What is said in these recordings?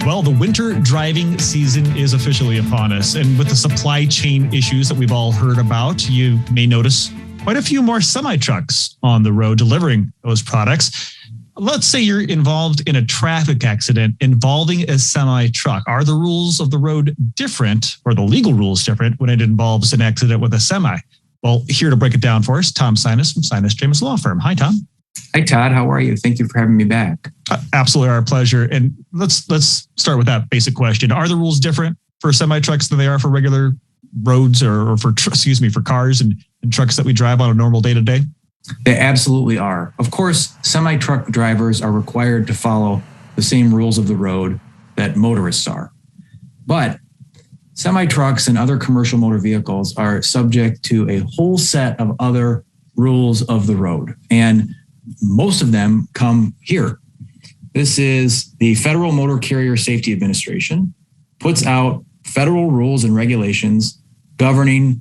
Well, the winter driving season is officially upon us. And with the supply chain issues that we've all heard about, you may notice quite a few more semi-trucks on the road delivering those products. Let's say you're involved in a traffic accident involving a semi-truck. Are the rules of the road different, or the legal rules different, when it involves an accident with a semi? Well, here to break it down for us, Tom Sinas from Sinas James Law Firm. Hi, Tom. Hi, Todd. How are you? Thank you for having me back. Absolutely our pleasure. And let's start with that basic question. Are the rules different for semi-trucks than they are for regular roads or for cars and trucks that we drive on a normal day-to-day? They absolutely are. Of course, semi-truck drivers are required to follow the same rules of the road that motorists are. But semi-trucks and other commercial motor vehicles are subject to a whole set of other rules of the road. And most of them come here. This is the Federal Motor Carrier Safety Administration, puts out federal rules and regulations governing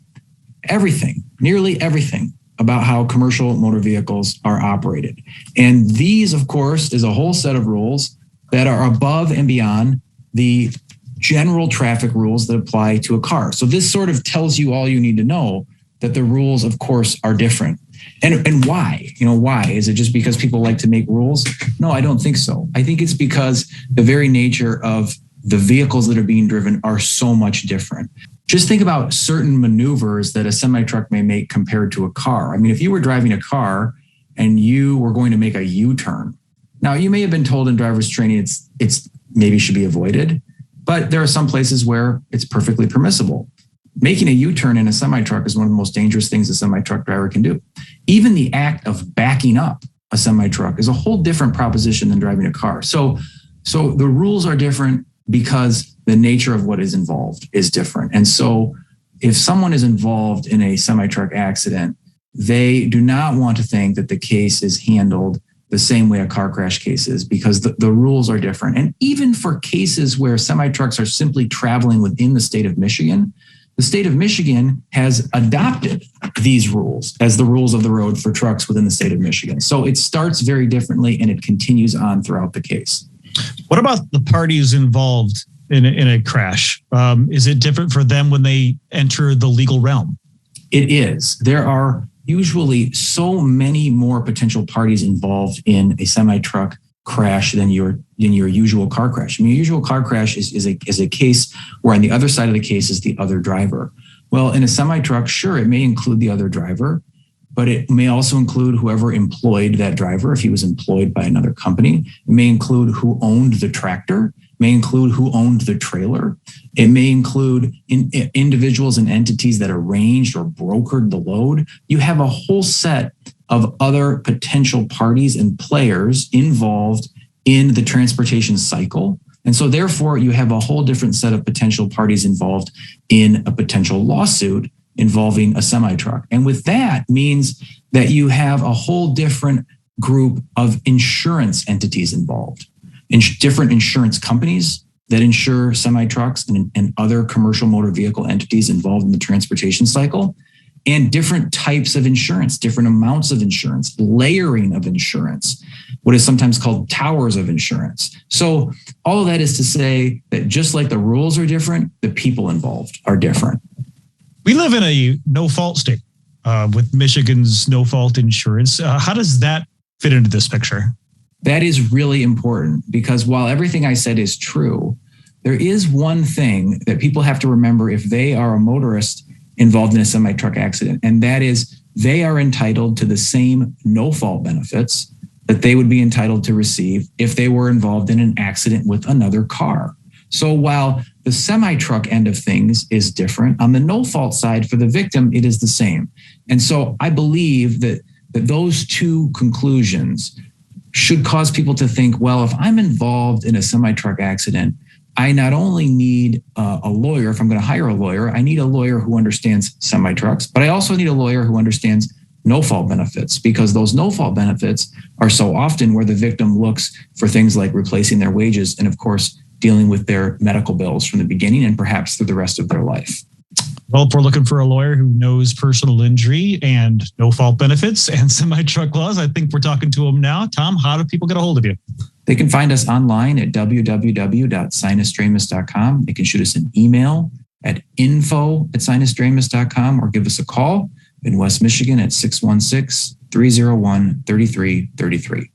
everything, nearly everything about how commercial motor vehicles are operated. And these, of course, is a whole set of rules that are above and beyond the general traffic rules that apply to a car. So this sort of tells you all you need to know, that the rules, of course, are different. And why? Why? Is it just because people like to make rules? No, I don't think so. I think it's because the very nature of the vehicles that are being driven are so much different. Just think about certain maneuvers that a semi-truck may make compared to a car. I mean, if you were driving a car and you were going to make a U-turn, now you may have been told in driver's training it's maybe should be avoided, but there are some places where it's perfectly permissible. Making a U-turn in a semi-truck is one of the most dangerous things a semi-truck driver can do. Even the act of backing up a semi-truck is a whole different proposition than driving a car. So the rules are different because the nature of what is involved is different. And so if someone is involved in a semi-truck accident, they do not want to think that the case is handled the same way a car crash case is, because the rules are different. And even for cases where semi-trucks are simply traveling within the state of Michigan, the state of Michigan has adopted these rules as the rules of the road for trucks within the state of Michigan. So it starts very differently and it continues on throughout the case. What about the parties involved in a crash? Is it different for them when they enter the legal realm? It is. There are usually so many more potential parties involved in a semi-truck crash than your usual car crash. I mean, your usual car crash is a case where on the other side of the case is the other driver. Well, in a semi-truck, sure, it may include the other driver, but it may also include whoever employed that driver if he was employed by another company. It may include who owned the tractor, may include who owned the trailer. It may include individuals and entities that arranged or brokered the load. You have a whole set of other potential parties and players involved in the transportation cycle. And so therefore, you have a whole different set of potential parties involved in a potential lawsuit involving a semi-truck. And with that means that you have a whole different group of insurance entities involved, different insurance companies that insure semi-trucks and other commercial motor vehicle entities involved in the transportation cycle, and different types of insurance, different amounts of insurance, layering of insurance, what is sometimes called towers of insurance. So all of that is to say that just like the rules are different, the people involved are different. We live in a no-fault state with Michigan's no-fault insurance. How does that fit into this picture? That is really important, because while everything I said is true, there is one thing that people have to remember if they are a motorist involved in a semi-truck accident, and that is they are entitled to the same no-fault benefits that they would be entitled to receive if they were involved in an accident with another car. So while the semi-truck end of things is different, on the no-fault side for the victim, it is the same. And so I believe that those two conclusions should cause people to think, well, if I'm involved in a semi-truck accident, I not only need a lawyer. If I'm going to hire a lawyer, I need a lawyer who understands semi-trucks, but I also need a lawyer who understands no-fault benefits, because those no-fault benefits are so often where the victim looks for things like replacing their wages and, of course, dealing with their medical bills from the beginning and perhaps through the rest of their life. Well, if we're looking for a lawyer who knows personal injury and no-fault benefits and semi-truck laws, I think we're talking to him now. Tom, how do people get a hold of you? They can find us online at www.sinusdramus.com. They can shoot us an email at info@sinusdramus.com or give us a call in West Michigan at 616-301-3333.